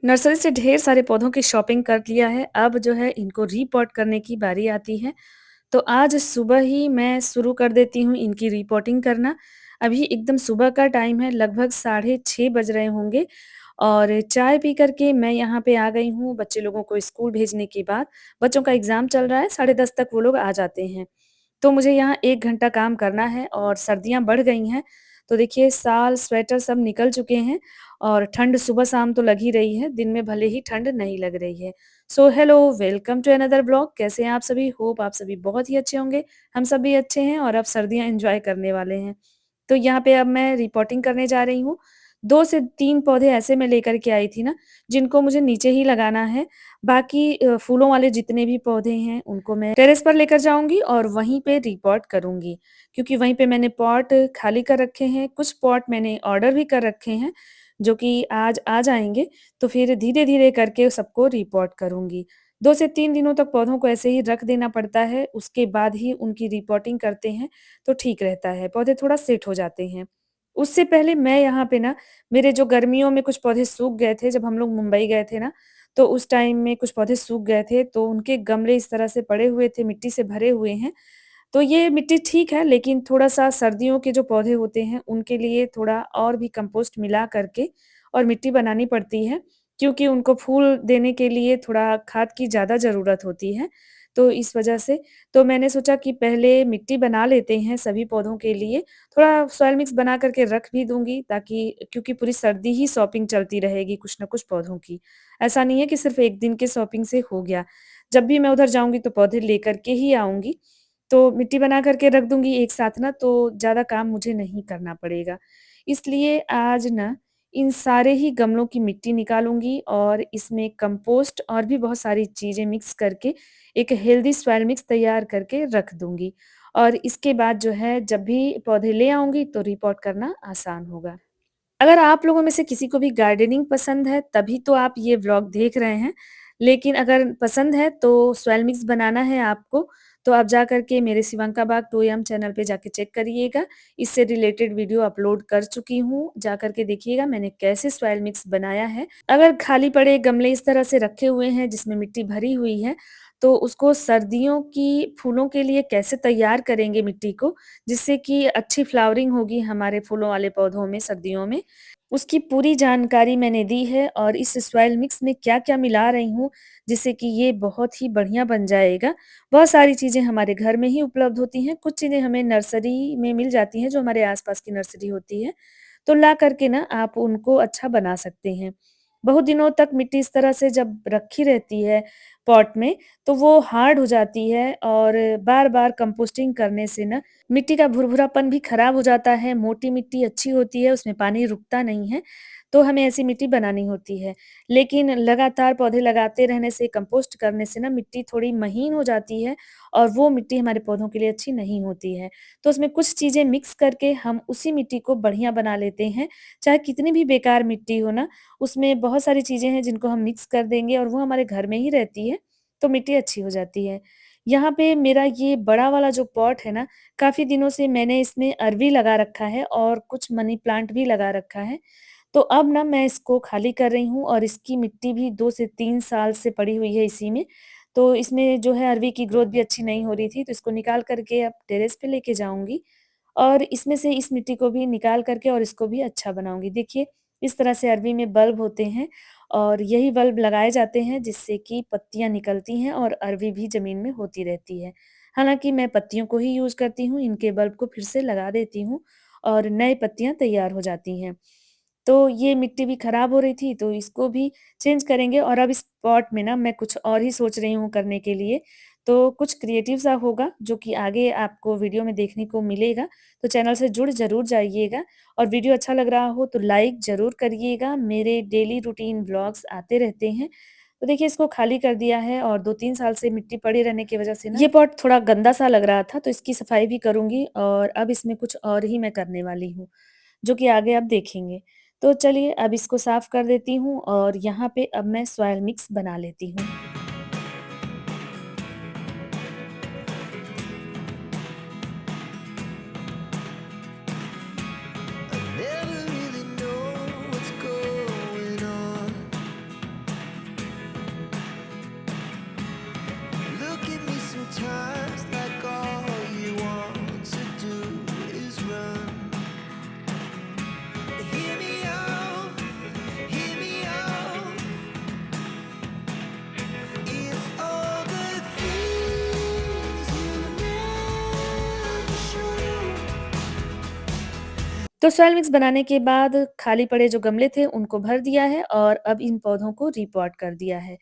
Nursery से ढेर सारे पौधों की शॉपिंग कर लिया है, अब जो है इनको रीपॉट करने की बारी आती है। तो आज सुबह ही मैं शुरू कर देती हूँ इनकी रिपोर्टिंग करना। अभी एकदम सुबह का टाइम है, लगभग साढ़े 6 बज रहे होंगे और चाय पी कर के मैं यहाँ पे आ गई हूँ बच्चे लोगों को स्कूल भेजने के बाद। बच्चों का एग्ज़ाम चल रहा है, साढ़े 10 तक वो लोग आ जाते हैं। तो मुझे यहाँ 1 घंटा काम करना है और सर्दियाँ बढ़ गई हैं, तो देखिए शाल, स्वेटर सब निकल चुके हैं और ठंड सुबह-शाम तो लग ही रही है, दिन में भले ही ठंड नहीं लग रही है। So hello, welcome to another vlog. कैसे हैं आप सभी? होप आप सभी बहुत ही अच्छे होंगे। हम सब भी अच्छे हैं और अब सर्दियाँ एन्जॉय करने वाले हैं। तो यहाँ पे अब मैं रिपोर्टिंग करने जा रही हूँ। 2 से 3 पौधे ऐसे मैं लेकर के आई थी ना, जिनको मुझे नीचे ही लगाना है। बाकी फूलों वाले जितने भी पौधे हैं, उनको मैं टेरेस पर लेकर जाऊँगी और वहीं पे रिपोर्ट करूँगी। क्योंकि वहीं पे मैंने पॉट खाली कर रखे हैं, कुछ पॉट मैंने ऑर्डर भी कर रखे हैं, जो कि आज आ जाएँगे, तो फिर धीरे-धीरे करके सबको रिपोर्ट करूँगी। 2 से 3 दिनों तक पौधों को ऐसे ही रख देना पड़ता है, उसके बाद ही उनकी रिपोर्टिंग करते हैं, तो ठीक रहता है, पौधे थोड़ा सेट हो जाते हैं। उससे पहले मैं यहाँ पे ना मेरे जो गर्मियों में कुछ पौधे सूख गए थे, जब हम लोग मुंबई गए थे ना, तो उस टाइम में कुछ पौधे सूख गए थे, तो उनके गमले इस तरह से पड़े हुए थे, मिट्टी से भरे हुए हैं। तो ये मिट्टी ठीक है, लेकिन थोड़ा-सा सर्दियों के जो पौधे होते हैं, उनके लिए थोड़ा और भी कंपोस्ट मिला करके और मिट्टी बनानी पड़ती है, क्योंकि उनको फूल देने के लिए थोड़ा खाद की ज़्यादा ज़रूरत होती है। तो इस वजह से तो मैंने सोचा कि पहले मिट्टी बना लेते हैं सभी पौधों के लिए, थोड़ा सॉइल मिक्स बना कर के रख भी दूँगी ताकि क्योंकि पूरी सर्दी ही शॉपिंग चलती रहेगी कुछ न कुछ पौधों की। ऐसा नहीं है कि सिर्फ़ 1 दिन के शॉपिंग से हो गया। जब भी मैं उधर जाऊँगी तो पौधे लेकर के ही आऊँगी। तो मिट्टी बना कर के रख दूँगी एक साथ ना तो ज़्यादा काम मुझे नहीं करना पड़ेगा। इसलिए आज ना इन सारे ही गमलों की मिट्टी निकालूँगी और इसमें कंपोस्ट और भी बहुत सारी चीज़ें मिक्स करके एक हेल्दी सॉइल मिक्स तैयार करके रख दूँगी। और इसके बाद जो है जब भी पौधे ले आऊँगी तो रिपोर्ट करना आसान होगा। अगर आप लोगों में से किसी को भी गार्डनिंग पसंद है, तभी तो आप ये व्लॉग देख रहे हैं। लेकिन अगर पसंद है तो सॉइल मिक्स बनाना है आपको, तो आप जा कर के मेरे शिवंका बाग 2am चैनल पे जाके चेक करिएगा। इससे रिलेटेड वीडियो अपलोड कर चुकी हूँ, जा कर के देखिएगा मैंने कैसे सॉइल मिक्स बनाया है। अगर खाली पड़े गमले इस तरह से रखे हुए हैं जिसमें मिट्टी भरी हुई है, तो उसको सर्दियों की फूलों के लिए कैसे तैयार करेंगे मिट्टी को, जिससे कि अच्छी फ्लावरिंग होगी हमारे फूलों वाले पौधों में सर्दियों में। उसकी पूरी जानकारी मैंने दी है और इस सॉइल मिक्स में क्या-क्या मिला रही हूँ, जिससे कि ये बहुत ही बढ़िया बन जाएगा। बहुत सारी चीज़ें हमारे घर में ही उपलब्ध होती हैं, कुछ चीज़ें हमें नर्सरी में मिल जाती हैं, जो हमारे आस-पास की नर्सरी होती है। तो ला कर के ना आप उनको अच्छा बना सकते हैं। बहुत दिनों तक मिट्टी इस तरह से जब रखी रहती है पॉट में, तो वो हार्ड हो जाती है और बार-बार कंपोस्टिंग करने से ना मिट्टी का भुरभुरापन भी खराब हो जाता है, मोटी मिट्टी अच्छी होती है, उसमें पानी रुकता नहीं है, तो हमें ऐसी मिट्टी बनानी होती है। लेकिन लगातार पौधे लगाते रहने से, कंपोस्ट करने से ना मिट्टी थोड़ी महीन हो जाती है और वो मिट्टी हमारे पौधों के लिए अच्छी नहीं होती है। तो उसमें कुछ चीज़ें मिक्स करके हम उसी मिट्टी को बढ़िया बना लेते हैं, चाहे कितनी भी बेकार मिट्टी हो ना, उसमें बहुत सारी चीज़ें हैं जिनको हम मिक्स कर देंगे और वो हमारे घर में ही रहती है, तो मिट्टी अच्छी हो जाती है। यहाँ पे मेरा ये बड़ा वाला जो पॉट है ना, काफ़ी दिनों से मैंने इसमें अरवी लगा रखा है और कुछ मनी प्लांट भी लगा रखा है। तो अब ना मैं इसको खाली कर रही हूँ और इसकी मिट्टी भी 2 से 3 साल से पड़ी हुई है इसी में। तो इसमें जो है अरवी की ग्रोथ भी अच्छी नहीं हो रही थी, तो इसको निकाल कर के अब टेरेस पे लेके जाऊँगी और इसमें से इस मिट्टी को भी निकाल कर के और इसको भी अच्छा बनाऊँगी। देखिए, इस तरह से अरवी में बल्ब होते हैं और यही बल्ब लगाए जाते हैं जिससे कि पत्तियाँ निकलती हैं और अरवी भी ज़मीन में होती रहती है। हालाँकि मैं पत्तियों को ही यूज़ करती हूँ, इनके बल्ब को फिर से लगा देती हूँ और नए पत्तियाँ तैयार हो जाती हैं। तो ये मिट्टी भी खराब हो रही थी, तो इसको भी चेंज करेंगे और अब इस पॉट में ना मैं कुछ और ही सोच रही हूँ करने के लिए। तो कुछ क्रिएटिव सा होगा जो कि आगे आपको वीडियो में देखने को मिलेगा, तो चैनल से जुड़ ज़रूर जाइएगा और वीडियो अच्छा लग रहा हो तो लाइक ज़रूर करिएगा। मेरे डेली रूटीन व्लॉग्स आते रहते हैं। तो देखिए इसको खाली कर दिया है और 2-3 साल से मिट्टी पड़ी रहने की वज़ह से ना ये पॉट थोड़ा गंदा-सा लग रहा था, तो इसकी सफाई भी करूँगी और अब इसमें कुछ और ही मैं करने वाली हूँ, जो कि आगे आप देखेंगे। तो चलिए अब इसको साफ कर देती हूँ और यहाँ पे अब मैं सॉइल मिक्स बना लेती हूँ। I never really know what's going on. तो सॉइल मिक्स बनाने के बाद खाली पड़े जो गमले थे उनको भर दिया है और अब इन पौधों को रिपॉट कर दिया है।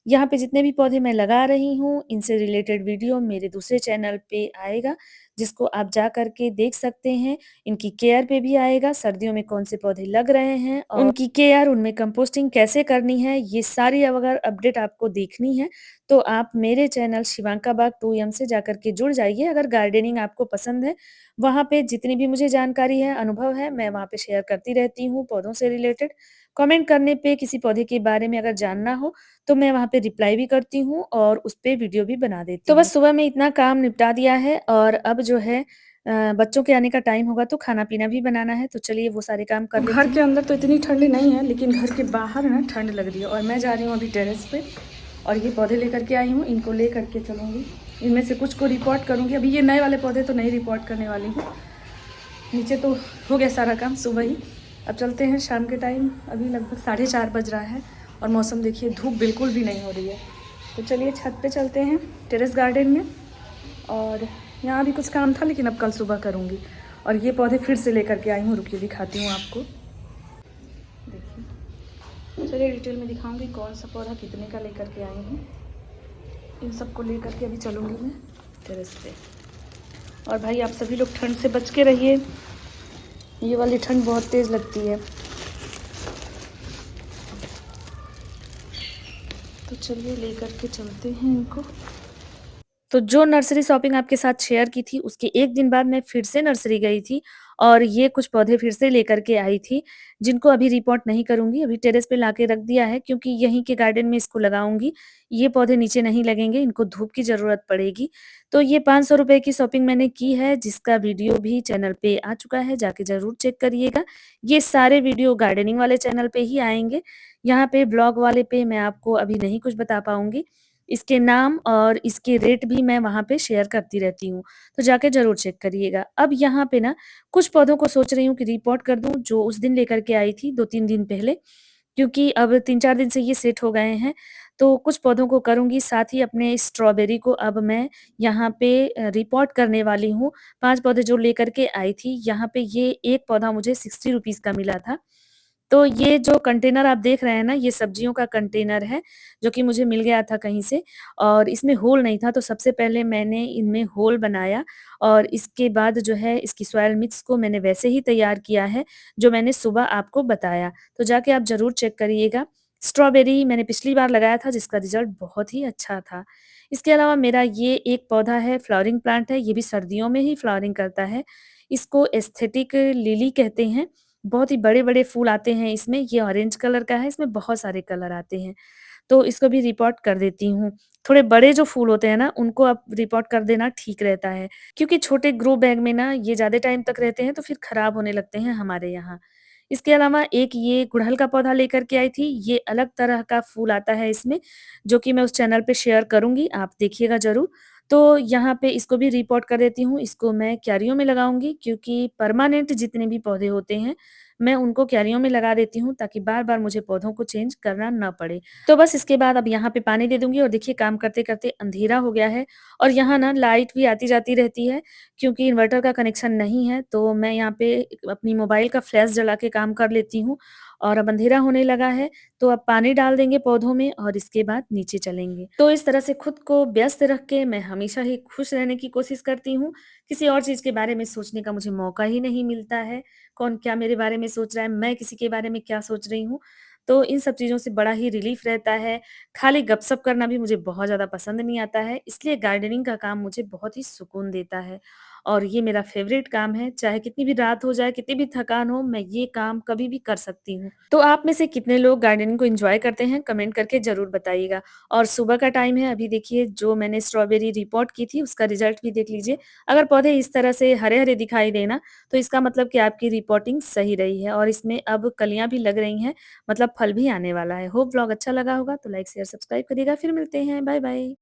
यहाँ पे जितने भी पौधे मैं लगा रही हूँ, इनसे रिलेटेड वीडियो मेरे दूसरे चैनल पे आएगा, जिसको आप जा कर के देख सकते हैं। इनकी केयर पे भी आएगा, सर्दियों में कौन-से पौधे लग रहे हैं और उनकी केयर, उनमें कंपोस्टिंग कैसे करनी है, ये सारी अगर अपडेट आपको देखनी है, तो आप मेरे चैनल शिवांका बाग 2M से जाकर के जुड़ जाइए। अगर गार्डनिंग आपको पसंद है, वहाँ पे जितनी भी मुझे जानकारी है, अनुभव है, मैं वहाँ पे शेयर करती रहती हूँ पौधों से रिलेटेड। कमेंट करने पे किसी पौधे के बारे में अगर जानना हो, तो मैं वहाँ पे रिप्लाई भी करती हूँ और उसपे वीडियो भी बना देती हूँ। तो बस सुबह में इतना काम निपटा दिया है और अब जो है बच्चों के आने का टाइम होगा तो खाना-पीना भी बनाना है, तो चलिए वो सारे काम कर लेती हूँ। घर के अंदर तो इतनी ठंड नहीं है, लेकिन घर के बाहर ना ठंड लग रही है और मैं जा रही हूँ अभी टेरेस पे और ये पौधे लेकर के आई हूँ, इनको ले कर के चलूँगी। इनमें से कुछ को रिपोर्ट करूँगी। अभी ये नए वाले पौधे तो नहीं रिपोर्ट करने वाली हूँ। नीचे तो हो गया सारा काम सुबह ही। अब चलते हैं शाम के टाइम, अभी लगभग 4:30 बज रहा है और मौसम देखिए धूप बिल्कुल भी नहीं हो रही है। तो चलिए छत पे चलते हैं टेरेस गार्डन में और यहाँ भी कुछ काम था लेकिन अब कल सुबह करूँगी। और ये पौधे फिर से लेकर के आई हूँ, रुकिए दिखाती हूँ आपको। देखिए चलिए डिटेल में दिखाऊँगी कौन सा पौधा कितने का लेकर के आई हूँ। इन सबको लेकर के अभी चलूँगी मैं टेरेस पे। और भाई आप सभी लोग ठंड से बच के रहिए, ये वाली ठंड बहुत तेज़ लगती है। तो चलिए लेकर के चलते हैं इनको। तो जो नर्सरी शॉपिंग आपके साथ शेयर की थी, उसके 1 दिन बाद मैं फिर से नर्सरी गई थी और ये कुछ पौधे फिर से लेकर के आई थी, जिनको अभी रिपोर्ट नहीं करूँगी, अभी टेरेस पे लाके रख दिया है क्योंकि यहीं के गार्डन में इसको लगाऊँगी। ये पौधे नीचे नहीं लगेंगे, इनको धूप की ज़रूरत पड़ेगी। तो ये ₹500 की शॉपिंग मैंने की है, जिसका वीडियो भी चैनल पे आ चुका है, जाके ज़रूर चेक करिएगा। ये सारे वीडियो गार्डनिंग वाले चैनल पे ही आएँगे, यहाँ पे ब्लॉग वाले पे मैं आपको अभी नहीं कुछ बता पाऊँगी। इसके नाम और इसके रेट भी मैं वहाँ पे शेयर करती रहती हूँ, तो जाके ज़रूर चेक करिएगा। अब यहाँ पे ना कुछ पौधों को सोच रही हूँ कि रिपोर्ट कर दूँ, जो उस दिन लेकर के आई थी 2-3 दिन पहले, क्योंकि अब 3-4 दिन से ये सेट हो गए हैं, तो कुछ पौधों को करूँगी, साथ ही अपने स्ट्रॉबेरी को अब मैं यहाँ पे रिपोर्ट करने वाली हूँ। 5 पौधे जो लेकर के आई थी, यहाँ पे ये एक पौधा मुझे ₹60 का मिला था। तो ये जो कंटेनर आप देख रहे हैं ना, ये सब्जियों का कंटेनर है, जो कि मुझे मिल गया था कहीं से और इसमें होल नहीं था, तो सबसे पहले मैंने इनमें होल बनाया और इसके बाद जो है इसकी सॉइल मिक्स को मैंने वैसे ही तैयार किया है, जो मैंने सुबह आपको बताया। तो जाके आप ज़रूर चेक करिएगा। स्ट्रॉबेरी मैंने पिछली बार लगाया था, जिसका रिज़ल्ट बहुत ही अच्छा था। इसके अलावा मेरा ये एक पौधा है, फ्लावरिंग प्लांट है, ये भी सर्दियों में ही फ्लावरिंग करता है। इसको एस्थेटिक लिली कहते हैं। बहुत ही बड़े-बड़े फूल आते हैं इसमें, ये ऑरेंज कलर का है, इसमें बहुत सारे कलर आते हैं, तो इसको भी रिपोर्ट कर देती हूँ। थोड़े बड़े जो फूल होते हैं ना, उनको आप रिपोर्ट कर देना ठीक रहता है, क्योंकि छोटे ग्रो बैग में ना ये ज़्यादा टाइम तक रहते हैं, तो फिर खराब होने लगते हैं हमारे यहाँ। इसके अलावा एक ये गुड़हल का पौधा लेकर के आई थी, ये अलग तरह का फूल आता है इसमें, जो कि मैं उस चैनल पे शेयर करूँगी, आप देखिएगा ज़रूर। तो यहाँ पे इसको भी रिपोर्ट कर देती हूँ, इसको मैं क्यारियों में लगाऊँगी क्योंकि परमानेंट जितने भी पौधे होते हैं, मैं उनको क्यारियों में लगा देती हूँ ताकि बार-बार मुझे पौधों को चेंज करना ना पड़े। तो बस इसके बाद अब यहाँ पे पानी दे दूँगी और देखिए काम करते-करते अंधेरा हो गया है और यहाँ ना लाइट भी आती-जाती रहती है क्योंकि इन्वर्टर का कनेक्शन नहीं है, तो मैं यहाँ पे अपनी मोबाइल का फ्लैश जला के काम कर लेती हूँ और अब अंधेरा होने लगा है, तो अब पानी डाल देंगे पौधों में और इसके बाद नीचे चलेंगे। तो इस तरह से खुद को व्यस्त रख के मैं हमेशा ही खुश रहने की कोशिश करती हूँ, किसी और चीज़ के बारे में सोचने का मुझे मौका ही नहीं मिलता है। कौन क्या मेरे बारे में सोच रहा है, मैं किसी के बारे में क्या सोच रही हूँ। तो इन सब चीज़ों से बड़ा ही रिलीफ़ रहता है। खाली गप-सप करना भी मुझे बहुत ज़्यादा पसंद नहीं आता है, इसलिए गार्डनिंग का काम मुझे बहुत ही सुकून देता है और ये मेरा फ़ेवरेट काम है। चाहे कितनी भी रात हो जाए, कितनी भी थकान हो, मैं ये काम कभी भी कर सकती हूँ। तो आप में से कितने लोग गार्डनिंग को एन्जॉय करते हैं, कमेंट करके ज़रूर बताइएगा। और सुबह का टाइम है, अभी देखिए जो मैंने स्ट्रॉबेरी रिपोर्ट की थी, उसका रिज़ल्ट भी देख लीजिए। अगर पौधे इस तरह से हरे-हरे दिखाई दें ना, तो इसका मतलब कि आपकी रिपोर्टिंग सही रही है और इसमें अब कलियाँ भी लग रही हैं, मतलब फल भी आने वाला है। होप व्लॉग अच्छा लगा होगा तो लाइक, शेयर, सब्सक्राइब करिएगा। फिर मिलते हैं। Bye bye.